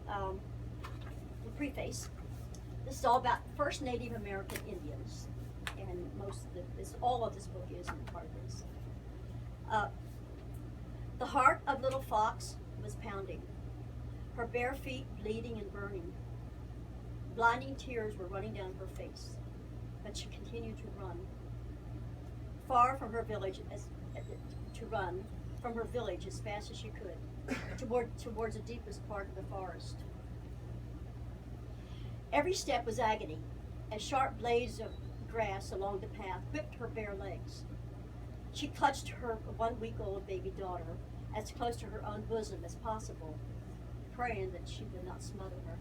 the preface. This is all about first Native American Indians, and all of this book is in part of this. The heart of little Fox was pounding, her bare feet bleeding and burning. Blinding tears were running down her face, but she continued to run. Far from her village, from her village as fast as she could, towards the deepest part of the forest. Every step was agony, as sharp blades of grass along the path whipped her bare legs. She clutched her 1-week-old baby daughter as close to her own bosom as possible, praying that she would not smother her.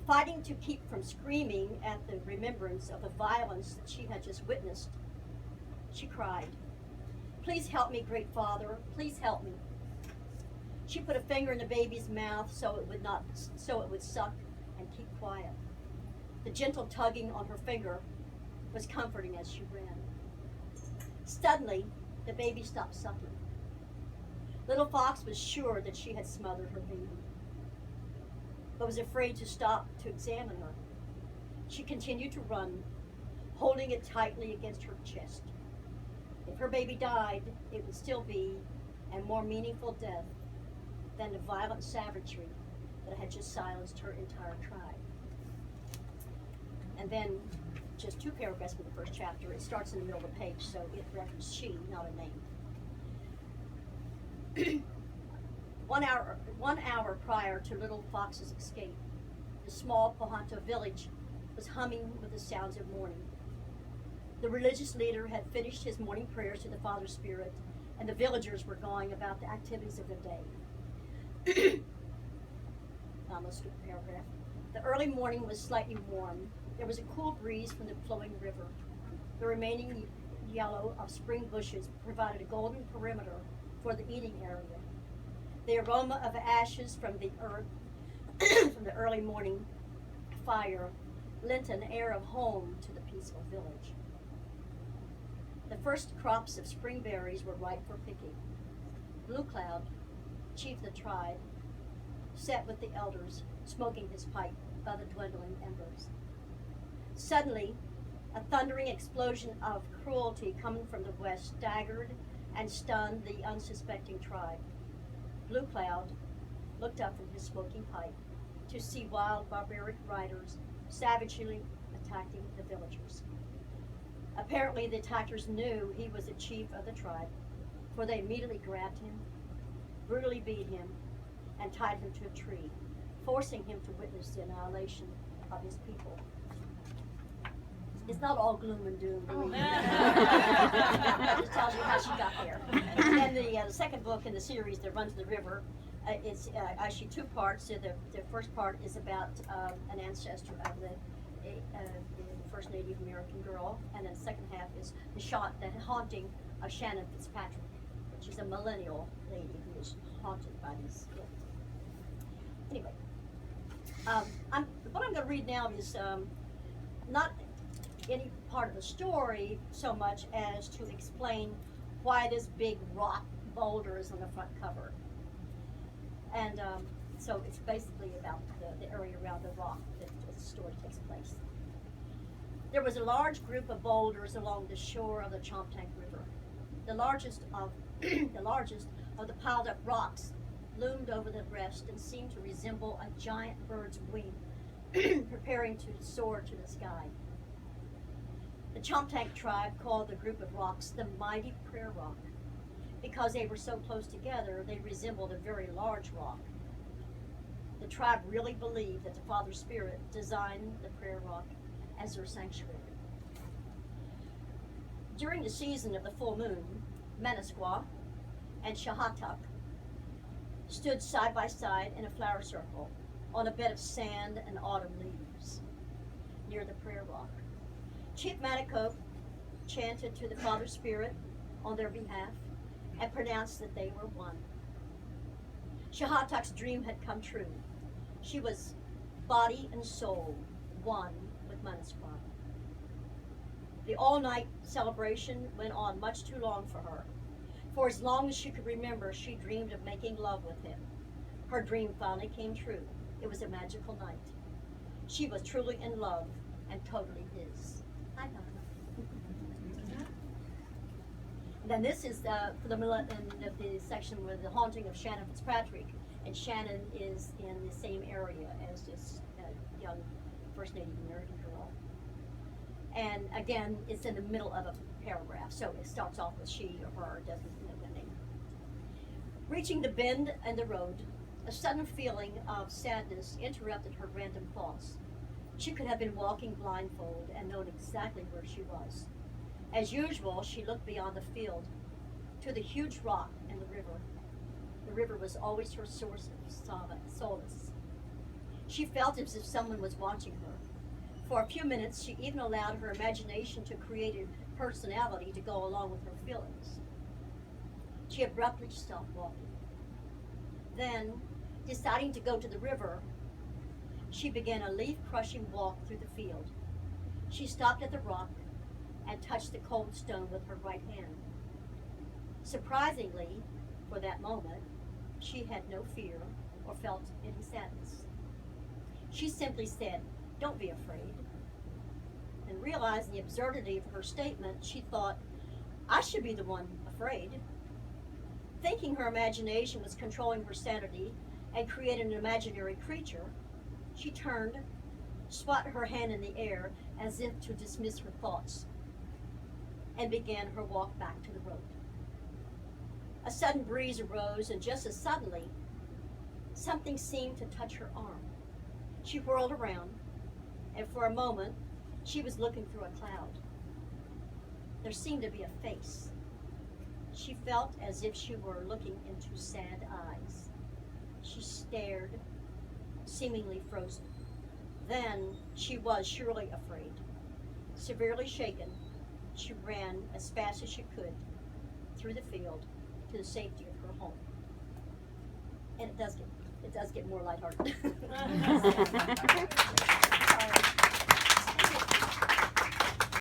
Fighting to keep from screaming at the remembrance of the violence that she had just witnessed, she cried, "Please help me, Great Father, please help me." She put a finger in the baby's mouth so it would suck and keep quiet. The gentle tugging on her finger was comforting as she ran. Suddenly, the baby stopped sucking. Little Fox was sure that she had smothered her baby, but was afraid to stop to examine her. She continued to run, holding it tightly against her chest. If her baby died, it would still be a more meaningful death than the violent savagery that had just silenced her entire tribe. And then, just 2 paragraphs from the first chapter, it starts in the middle of the page, so it references she, not a name. 1 hour prior to little Fox's escape, the small Powhantuwa village was humming with the sounds of mourning. The religious leader had finished his morning prayers to the Father Spirit, and the villagers were going about the activities of the day. Almost a paragraph. The early morning was slightly warm. There was a cool breeze from the flowing river. The remaining yellow of spring bushes provided a golden perimeter for the eating area. The aroma of ashes from the earth, from the early morning fire, lent an air of home to the peaceful village. The first crops of spring berries were ripe for picking. Blue Cloud, chief of the tribe, sat with the elders, smoking his pipe by the dwindling embers. Suddenly, a thundering explosion of cruelty coming from the west staggered and stunned the unsuspecting tribe. Blue Cloud looked up from his smoking pipe to see wild barbaric riders savagely attacking the villagers. Apparently, the attackers knew he was the chief of the tribe, for they immediately grabbed him, brutally beat him, and tied him to a tree, forcing him to witness the annihilation of his people. It's not all gloom and doom. That just tells you how she got there. And the second book in the series, The Run to the River, it's actually 2 parts. So the first part is about an ancestor of the first Native American girl, and then the second half is the haunting of Shannon Fitzpatrick, which is a millennial lady who is haunted by these spirits. Anyway, what I'm going to read now is not any part of the story so much as to explain why this big rock boulder is on the front cover. And so it's basically about the area around the rock that the story takes place. There was a large group of boulders along the shore of the Choptank River. The largest of the piled up rocks loomed over the rest and seemed to resemble a giant bird's wing, preparing to soar to the sky. The Choptank Tribe called the group of rocks the Mighty Prayer Rock. Because they were so close together, they resembled a very large rock. The tribe really believed that the Father Spirit designed the prayer rock as their sanctuary. During the season of the full moon, Manasquaw and Choptank stood side by side in a flower circle on a bed of sand and autumn leaves near the prayer rock. Chief Manicoke chanted to the Father Spirit on their behalf and pronounced that they were one. Choptank's dream had come true. She was body and soul one with Manasquaw. The all-night celebration went on much too long for her. For as long as she could remember, she dreamed of making love with him, Her dream finally came true. It was a magical night. She was truly in love and totally his. Hi, Donna. Then this is for the middle end of the section with the haunting of Shannon Fitzpatrick. And Shannon is in the same area as this young First Native American girl. And again, it's in the middle of a paragraph, so it starts off with she or her, doesn't know the name. Reaching the bend in the road, a sudden feeling of sadness interrupted her random thoughts. She could have been walking blindfold and known exactly where she was. As usual, she looked beyond the field to the huge rock and the river. The river was always her source of solace. She felt as if someone was watching her. For a few minutes, she even allowed her imagination to create a personality to go along with her feelings. She abruptly stopped walking. Then, deciding to go to the river, she began a leaf-crushing walk through the field. She stopped at the rock and touched the cold stone with her right hand. Surprisingly, for that moment, she had no fear or felt any sadness. She simply said, "Don't be afraid." And realizing the absurdity of her statement, she thought, I should be the one afraid. Thinking her imagination was controlling her sanity and created an imaginary creature, she turned, swatted her hand in the air as if to dismiss her thoughts, and began her walk back to the road. A sudden breeze arose, and just as suddenly, something seemed to touch her arm. She whirled around, and for a moment, she was looking through a cloud. There seemed to be a face. She felt as if she were looking into sad eyes. She stared, seemingly frozen. Then she was surely afraid. Severely shaken, she ran as fast as she could through the field to the safety of her home. And it does get more lighthearted.